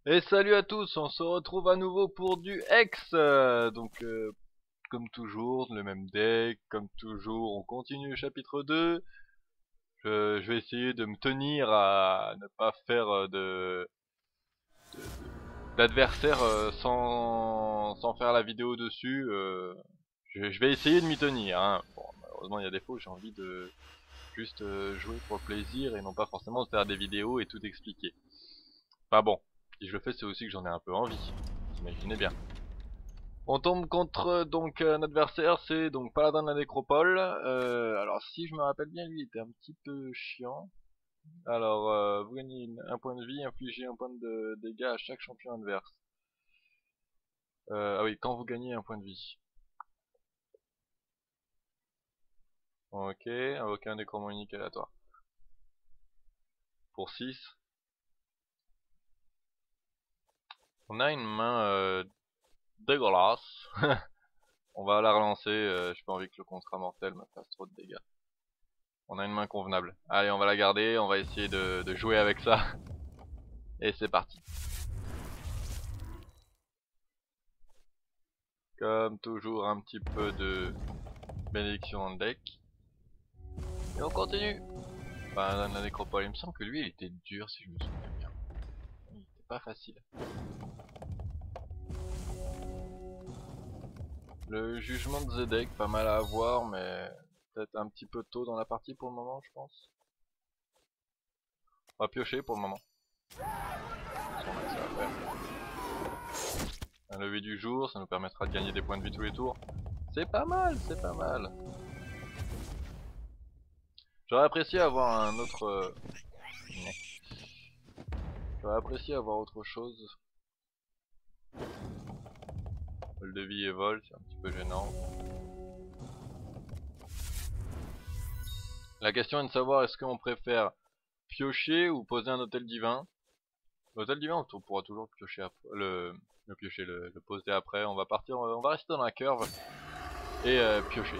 Et salut à tous, on se retrouve à nouveau pour du Hex. Comme toujours, le même deck, comme toujours, on continue le chapitre 2. Je vais essayer de me tenir à ne pas faire d'adversaire sans faire la vidéo dessus. Je vais essayer de m'y tenir, hein. Bon, malheureusement, il y a des fois où j'ai envie de juste jouer pour le plaisir et non pas forcément de faire des vidéos et tout expliquer. Enfin bon, si je le fais, c'est aussi que j'en ai un peu envie. Vous imaginez bien. On tombe contre donc un adversaire, c'est donc Paladin de la Nécropole. Alors si je me rappelle bien, lui il était un petit peu chiant. Alors vous gagnez un point de vie, infligez un point de dégâts à chaque champion adverse. Ah oui, quand vous gagnez un point de vie. Ok, invoquer un nécromonique aléatoire. Pour 6. On a une main dégueulasse. On va la relancer, j'ai pas envie que le contrat mortel me fasse trop de dégâts. On a une main convenable. Allez, on va la garder, on va essayer de jouer avec ça. Et c'est parti. Comme toujours, un petit peu de bénédiction dans le deck. Et on continue. Enfin, dans la nécropole, il me semble que lui, il était dur si je me souviens bien. Il était pas facile. Le jugement de Zedek, pas mal à avoir, mais peut-être un petit peu tôt dans la partie pour le moment, je pense. On va piocher pour le moment. Un lever du jour, ça nous permettra de gagner des points de vie tous les tours. C'est pas mal, c'est pas mal. J'aurais apprécié avoir un autre... J'aurais apprécié avoir autre chose. Vol de vie et vol, c'est un petit peu gênant. La question est de savoir est-ce qu'on préfère piocher ou poser un hôtel divin. L'hôtel divin, on pourra toujours piocher après, le poser après. On va partir, on va rester dans la curve et piocher.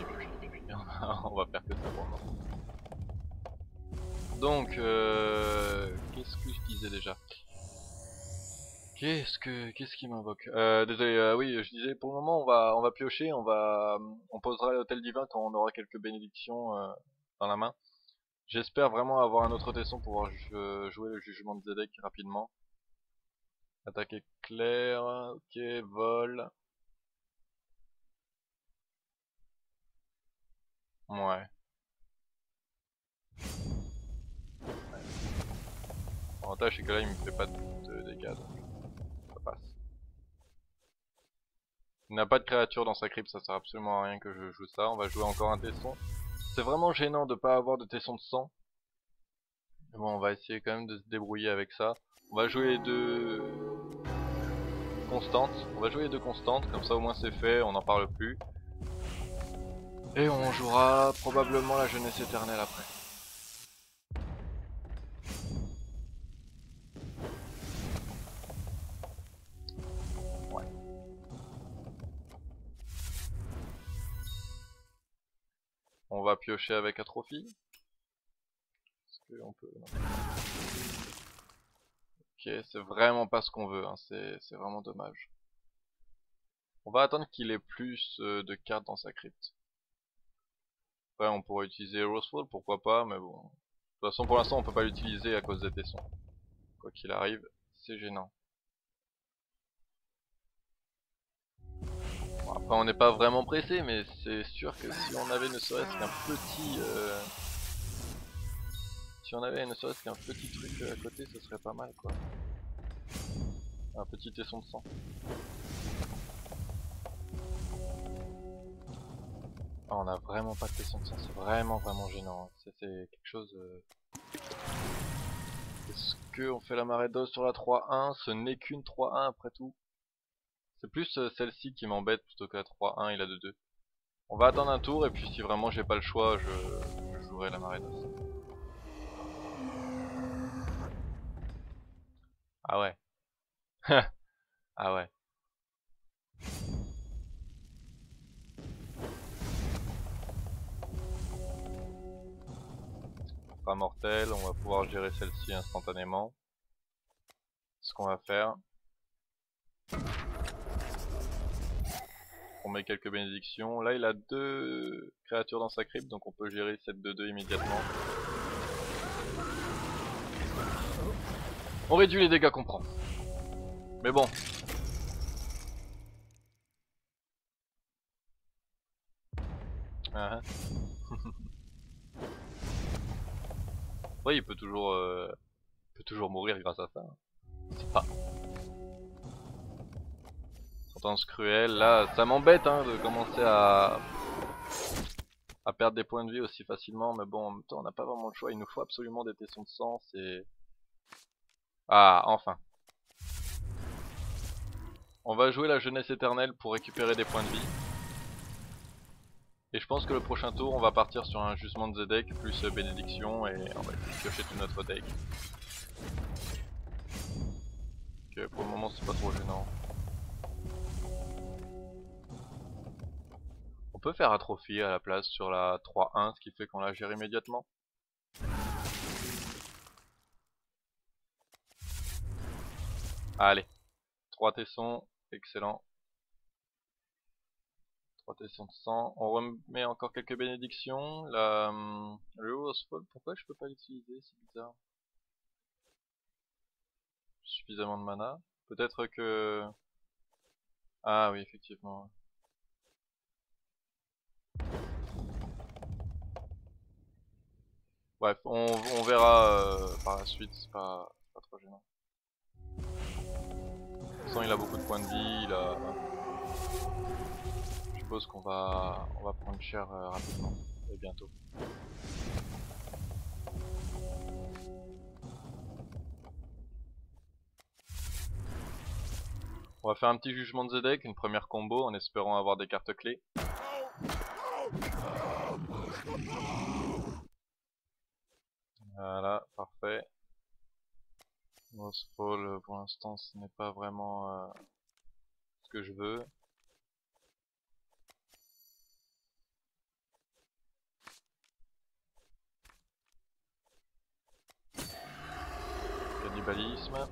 On va faire que ça pour le moment. Donc, qu'est-ce que je disais déjà? Qu'est-ce qui m'invoque? Désolé, oui, je disais pour le moment on va piocher, on posera l'hôtel divin quand on aura quelques bénédictions dans la main. J'espère vraiment avoir un autre tesson pour pouvoir jouer le jugement de Zedek rapidement. Attaque éclair, ok, vol. Ouais. L'avantage c'est que là il me fait pas de dégâts donc ça passe. Il n'a pas de créature dans sa crypte, ça sert absolument à rien que je joue ça. On va jouer encore un tesson. C'est vraiment gênant de pas avoir de tesson de sang. Mais bon, on va essayer quand même de se débrouiller avec ça. On va jouer deux constantes. On va jouer les deux constantes, comme ça au moins c'est fait, on n'en parle plus. Et on jouera probablement la jeunesse éternelle après. Ouais. On va piocher avec Atrophie. Est-ce qu'on peut... Non. Ok, c'est vraiment pas ce qu'on veut, hein. C'est vraiment dommage. On va attendre qu'il ait plus de cartes dans sa crypte. Après on pourrait utiliser Rosefall, pourquoi pas, mais bon. De toute façon pour l'instant on peut pas l'utiliser à cause des tessons. Quoi qu'il arrive, c'est gênant. Bon, après on n'est pas vraiment pressé, mais c'est sûr que si on avait ne serait-ce qu'un petit... Si on avait ne serait-ce qu'un petit truc à côté, ce serait pas mal quoi. Un petit tesson de sang. Ah, on a vraiment pas de tesson de sang, c'est vraiment gênant. C'est quelque chose... Est-ce qu'on fait la marée d'os sur la 3-1? Ce n'est qu'une 3-1 après tout. C'est plus celle-ci qui m'embête plutôt que la 3-1 et la 2-2. On va attendre un tour et puis si vraiment j'ai pas le choix, je jouerai la marée d'os. Ah ouais. Ah ouais. Pas mortel, on va pouvoir gérer celle-ci instantanément. Ce qu'on va faire. On met quelques bénédictions. Là il a 2 créatures dans sa crypte, donc on peut gérer cette 2-2 immédiatement. On réduit les dégâts qu'on prend. Mais bon. Oui, il peut toujours mourir grâce à ça. C'est pas. Sentence cruelle. Là, ça m'embête hein, de commencer à perdre des points de vie aussi facilement. Mais bon, en même temps, on n'a pas vraiment le choix. Il nous faut absolument des tessons de sang. C'est... Ah, enfin. On va jouer la jeunesse éternelle pour récupérer des points de vie. Et je pense que le prochain tour, on va partir sur un jugement de Zedek plus bénédiction et on va piocher tout notre deck. Donc, pour le moment, c'est pas trop gênant. On peut faire atrophier à la place sur la 3-1, ce qui fait qu'on la gère immédiatement. Allez, 3 tessons, excellent. 3 tessons de sang. On remet encore quelques bénédictions. Le Hero's Fall, pourquoi je peux pas l'utiliser? C'est bizarre. Suffisamment de mana. Peut-être que... Ah oui, effectivement. Bref, on verra par la suite, c'est pas trop gênant. De toute façon, il a beaucoup de points de vie, je suppose qu'on va prendre cher rapidement et bientôt. On va faire un petit jugement de Zedek, une première combo en espérant avoir des cartes clés. Voilà, parfait. Hero's Fall, pour l'instant, ce n'est pas vraiment ce que je veux. Cannibalisme.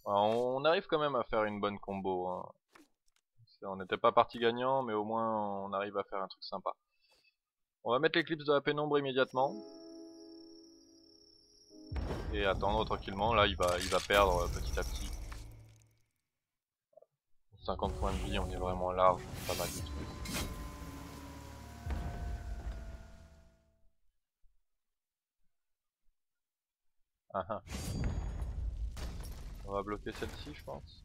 On arrive quand même à faire une bonne combo. Hein. On n'était pas parti gagnant, mais au moins on arrive à faire un truc sympa. On va mettre l'éclipse de la pénombre immédiatement. Et attendre tranquillement. Là il va perdre petit à petit. 50 points de vie, on est vraiment large, pas mal du tout. Ah ah. On va bloquer celle-ci je pense.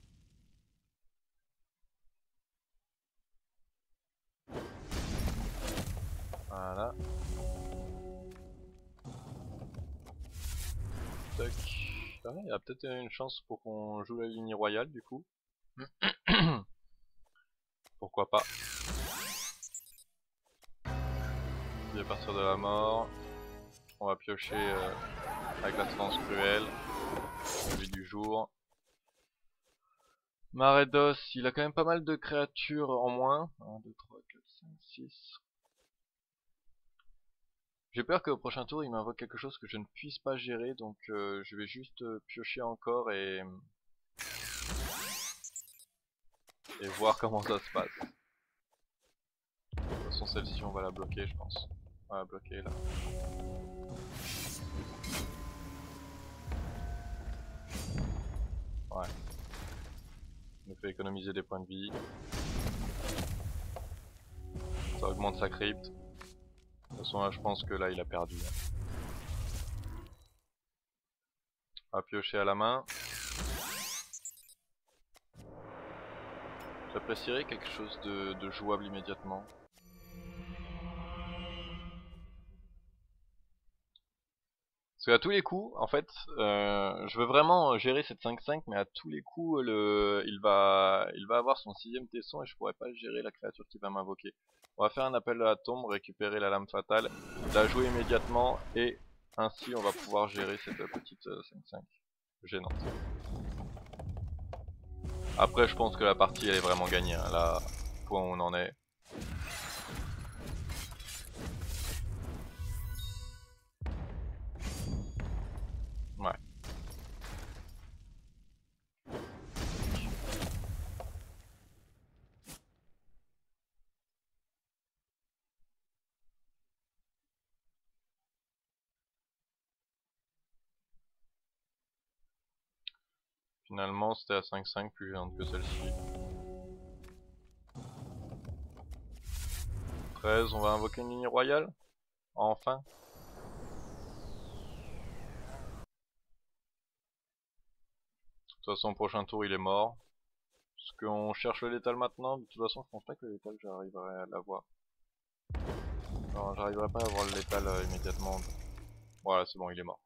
Voilà. Tac. Ah, il y a peut-être une chance pour qu'on joue la ligne royale du coup. Pourquoi pas. Il à partir de la mort. On va piocher avec la sentence cruelle. Celui du jour. Maredos, il a quand même pas mal de créatures en moins. 1, 2, 3, 4, 5, 6. J'ai peur qu'au prochain tour il m'invoque quelque chose que je ne puisse pas gérer, donc je vais juste piocher encore et voir comment ça se passe. De toute façon celle-ci on va la bloquer je pense. On va la bloquer là. Ouais. Ça nous fait économiser des points de vie. Ça augmente sa crypte. De toute façon là je pense que là il a perdu. On va piocher à la main. J'apprécierais quelque chose de jouable immédiatement. Parce qu'à tous les coups, en fait, je veux vraiment gérer cette 5-5, mais à tous les coups, il va avoir son 6ème tesson et je pourrais pas gérer la créature qui va m'invoquer. On va faire un appel à la tombe, récupérer la lame fatale, la jouer immédiatement et ainsi on va pouvoir gérer cette petite 5-5 gênante. Après, je pense que la partie elle est vraiment gagnée, hein. Là, point où on en est. Ouais. Finalement c'était à 5-5 plus violente que celle-ci. 13, on va invoquer une ligne royale. Enfin. De toute façon, prochain tour il est mort. Est-ce qu'on cherche le létal maintenant? De toute façon, je pense pas que le létal j'arriverai à l'avoir. Non, j'arriverai pas à avoir le létal immédiatement. Voilà, c'est bon, il est mort.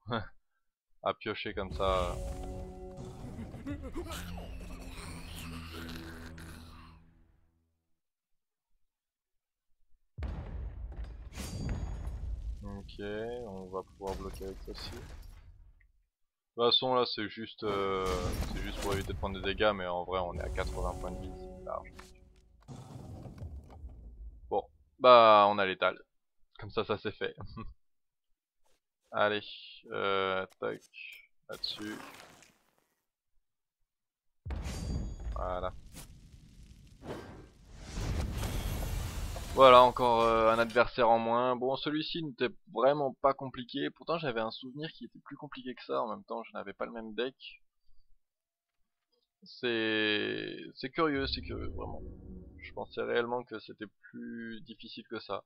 À piocher comme ça. Ok, on va pouvoir bloquer avec ceci. De toute façon, là, c'est juste pour éviter de prendre des dégâts, mais en vrai, on est à 80 points de vie, c'est large. Bon, bah, on a l'étal. Comme ça c'est fait. Allez, tac, là-dessus. Voilà. Voilà, encore un adversaire en moins. Bon, celui-ci n'était vraiment pas compliqué. Pourtant, j'avais un souvenir qui était plus compliqué que ça. En même temps, je n'avais pas le même deck. C'est curieux, vraiment. Je pensais réellement que c'était plus difficile que ça.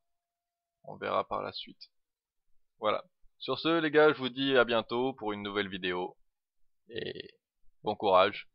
On verra par la suite. Voilà. Sur ce, les gars, je vous dis à bientôt pour une nouvelle vidéo. Et bon courage.